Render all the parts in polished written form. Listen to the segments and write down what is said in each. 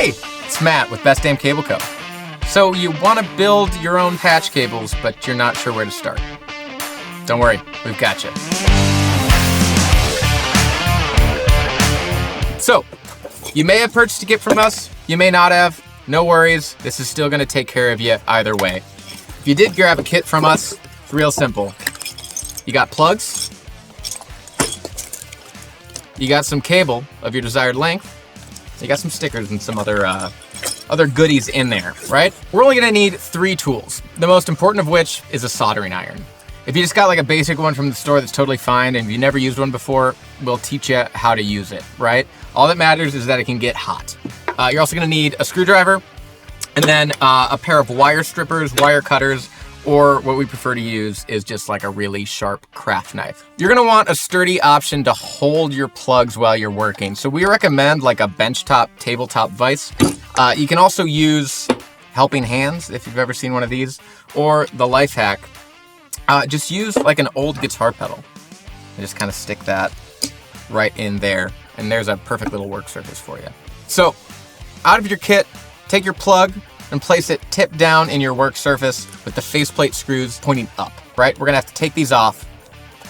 Hey, it's Matt with Best Damn Cable Co. So you want to build your own patch cables, but you're not sure where to start. Don't worry, we've got you. So, you may have purchased a kit from us, you may not have. No worries, this is still going to take care of you either way. If you did grab a kit from us, it's real simple. You got plugs, you got some cable of your desired length, you got some stickers and some other goodies in there, right? We're only gonna need 3 tools, the most important of which is a soldering iron. If you just got like a basic one from the store, that's totally fine, and if you never used one before, we'll teach you how to use it, right? All that matters is that it can get hot. You're also gonna need a screwdriver, and then a pair of wire strippers, wire cutters, or what we prefer to use is just like a really sharp craft knife. You're gonna want a sturdy option to hold your plugs while you're working. So we recommend like a benchtop, tabletop vise. You can also use helping hands if you've ever seen one of these, or the life hack, just use like an old guitar pedal and just kind of stick that right in there. And there's a perfect little work surface for you. So out of your kit, take your plug and place it tip down in your work surface with the faceplate screws pointing up, right? We're gonna have to take these off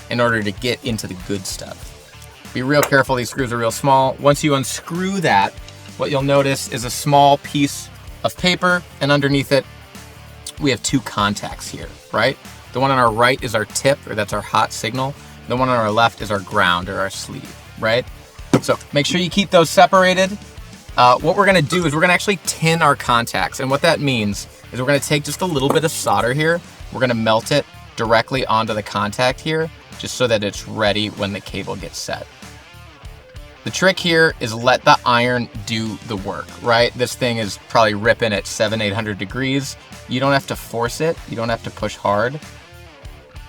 in order to get into the good stuff. Be real careful, these screws are real small. Once you unscrew that, what you'll notice is a small piece of paper, and underneath it, we have 2 contacts here, right? The one on our right is our tip, or that's our hot signal. The one on our left is our ground, or our sleeve, right? So make sure you keep those separated. What we're gonna do is we're gonna actually tin our contacts. And what that means is we're gonna take just a little bit of solder here. We're gonna melt it directly onto the contact here, just so that it's ready when the cable gets set. The trick here is let the iron do the work, right? This thing is probably ripping at 700-800 degrees. You don't have to force it. You don't have to push hard.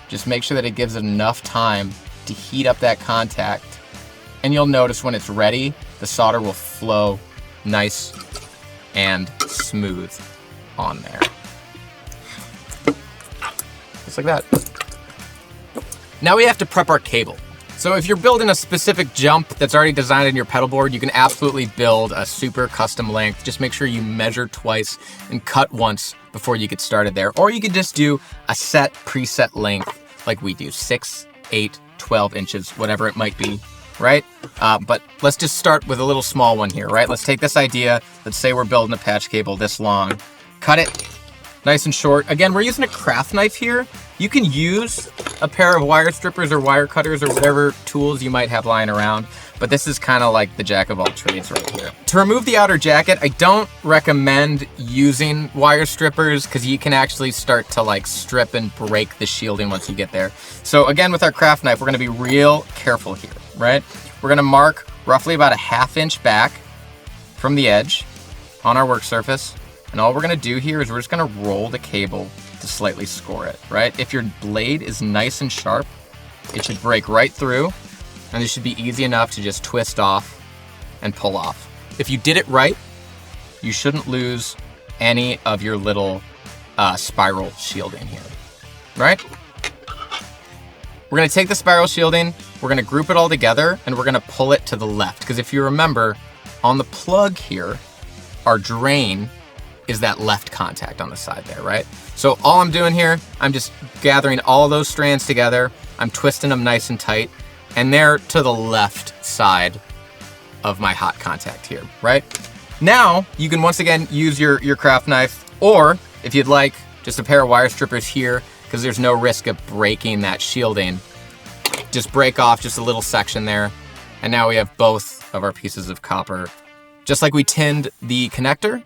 Just make sure that it gives it enough time to heat up that contact. And you'll notice when it's ready, the solder will flow nice and smooth on there. Just like that. Now we have to prep our cable. So if you're building a specific jump that's already designed in your pedal board, you can absolutely build a super custom length. Just make sure you measure twice and cut once before you get started there. Or you could just do a set preset length like we do, 6, 8, 12 inches, whatever it might be, right? But let's just start with a little small one here, right? Let's take this idea. Let's say we're building a patch cable this long. Cut it nice and short. Again, we're using a craft knife here. You can use a pair of wire strippers or wire cutters or whatever tools you might have lying around, but this is kind of like the jack of all trades right here. To remove the outer jacket, I don't recommend using wire strippers because you can actually start to like strip and break the shielding once you get there. So again, with our craft knife, we're gonna be real careful here, right? We're gonna mark roughly about a 1/2 inch back from the edge on our work surface. And all we're gonna do here is we're just gonna roll the cable to slightly score it, right? If your blade is nice and sharp, it should break right through, and it should be easy enough to just twist off and pull off. If you did it right, you shouldn't lose any of your little spiral shielding here, right? We're gonna take the spiral shielding, we're gonna group it all together, and we're gonna pull it to the left. Because if you remember, on the plug here, our drain is that left contact on the side there, right? So all I'm doing here, I'm just gathering all those strands together, I'm twisting them nice and tight, and they're to the left side of my hot contact here, right? Now, you can once again use your craft knife, or if you'd like, just a pair of wire strippers here, because there's no risk of breaking that shielding. Just break off just a little section there, and now we have both of our pieces of copper. Just like we tinned the connector,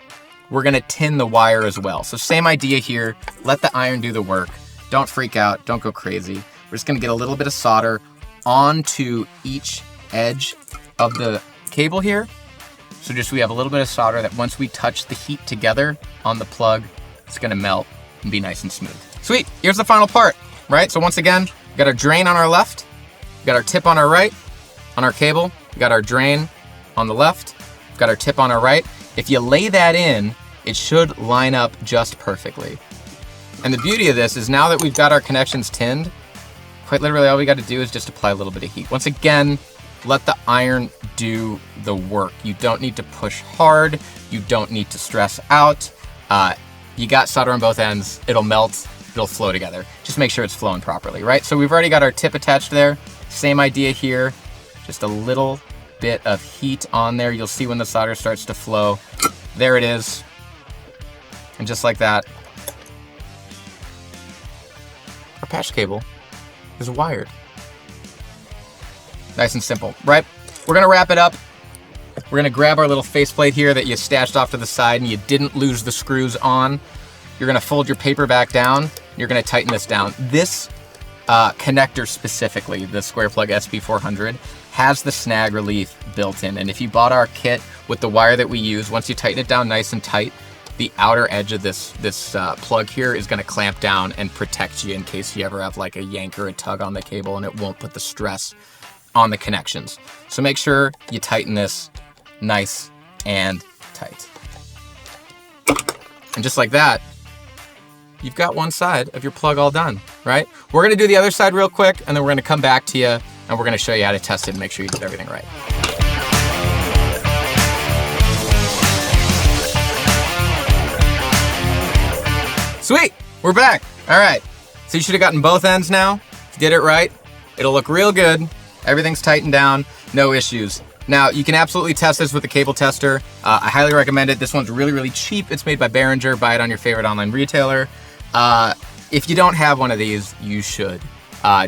we're gonna tin the wire as well. So same idea here, let the iron do the work. Don't freak out, don't go crazy. We're just gonna get a little bit of solder onto each edge of the cable here. So just we have a little bit of solder that once we touch the heat together on the plug, it's gonna melt and be nice and smooth. Sweet, here's the final part, right? So once again, we got our drain on our left, we got our tip on our right, on our cable, we got our drain on the left, we've got our tip on our right. If you lay that in, it should line up just perfectly. And the beauty of this is now that we've got our connections tinned, quite literally all we got to do is just apply a little bit of heat. Once again, let the iron do the work. You don't need to push hard. You don't need to stress out. You got solder on both ends. It'll melt. It'll flow together. Just make sure it's flowing properly, right? So we've already got our tip attached there. Same idea here. Just a little bit of heat on there. You'll see when the solder starts to flow. There it is. And just like that, our patch cable is wired. Nice and simple, right? We're gonna wrap it up. We're gonna grab our little faceplate here that you stashed off to the side and you didn't lose the screws on. You're gonna fold your paper back down. You're gonna tighten this down. This connector specifically, the square plug SP400, has the snag relief built in. And if you bought our kit with the wire that we use, once you tighten it down nice and tight, the outer edge of this plug here is gonna clamp down and protect you in case you ever have like a yank or a tug on the cable, and it won't put the stress on the connections. So make sure you tighten this nice and tight. And just like that, you've got one side of your plug all done, right? We're gonna do the other side real quick, and then we're gonna come back to you and we're gonna show you how to test it and make sure you did everything right. Sweet, we're back. All right, so you should have gotten both ends now. If you did it right, it'll look real good. Everything's tightened down, no issues. Now, you can absolutely test this with a cable tester. I highly recommend it. This one's really, really cheap. It's made by Behringer. Buy it on your favorite online retailer. If you don't have one of these, you should,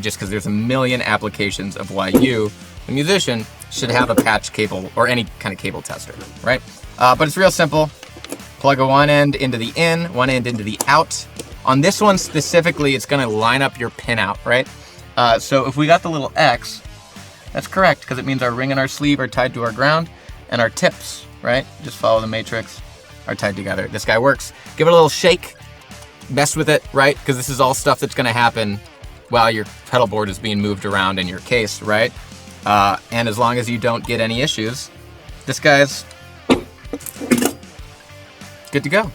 just because there's a million applications of why you, a musician, should have a patch cable or any kind of cable tester, right? But it's real simple. Plug one end into the in, one end into the out. On this one specifically, it's gonna line up your pin out, right? So if we got the little X, that's correct, because it means our ring and our sleeve are tied to our ground, and our tips, right? Just follow the matrix, are tied together. This guy works. Give it a little shake, mess with it, right? Because this is all stuff that's gonna happen while your pedal board is being moved around in your case, right? And as long as you don't get any issues, this guy's good to go.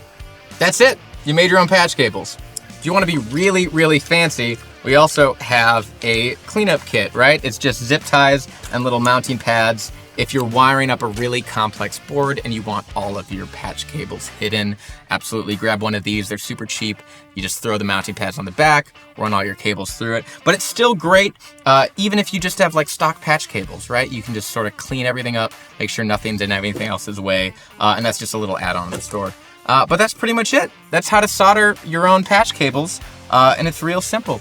That's it. You made your own patch cables. If you want to be really, really fancy, we also have a cleanup kit, right? It's just zip ties and little mounting pads. If you're wiring up a really complex board and you want all of your patch cables hidden, absolutely grab one of these. They're super cheap. You just throw the mounting pads on the back, run all your cables through it. But it's still great, even if you just have like stock patch cables, right? You can just sort of clean everything up, make sure nothing's in anything else's way. And that's just a little add-on in the store. But that's pretty much it. That's how to solder your own patch cables, and it's real simple.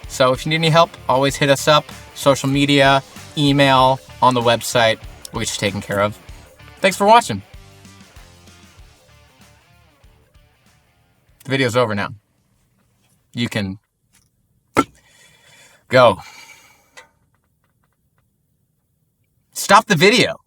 So if you need any help, always hit us up. Social media, email, on the website. We'll get you taken care of. Thanks for watching. The video's over now. You can go. Stop the video.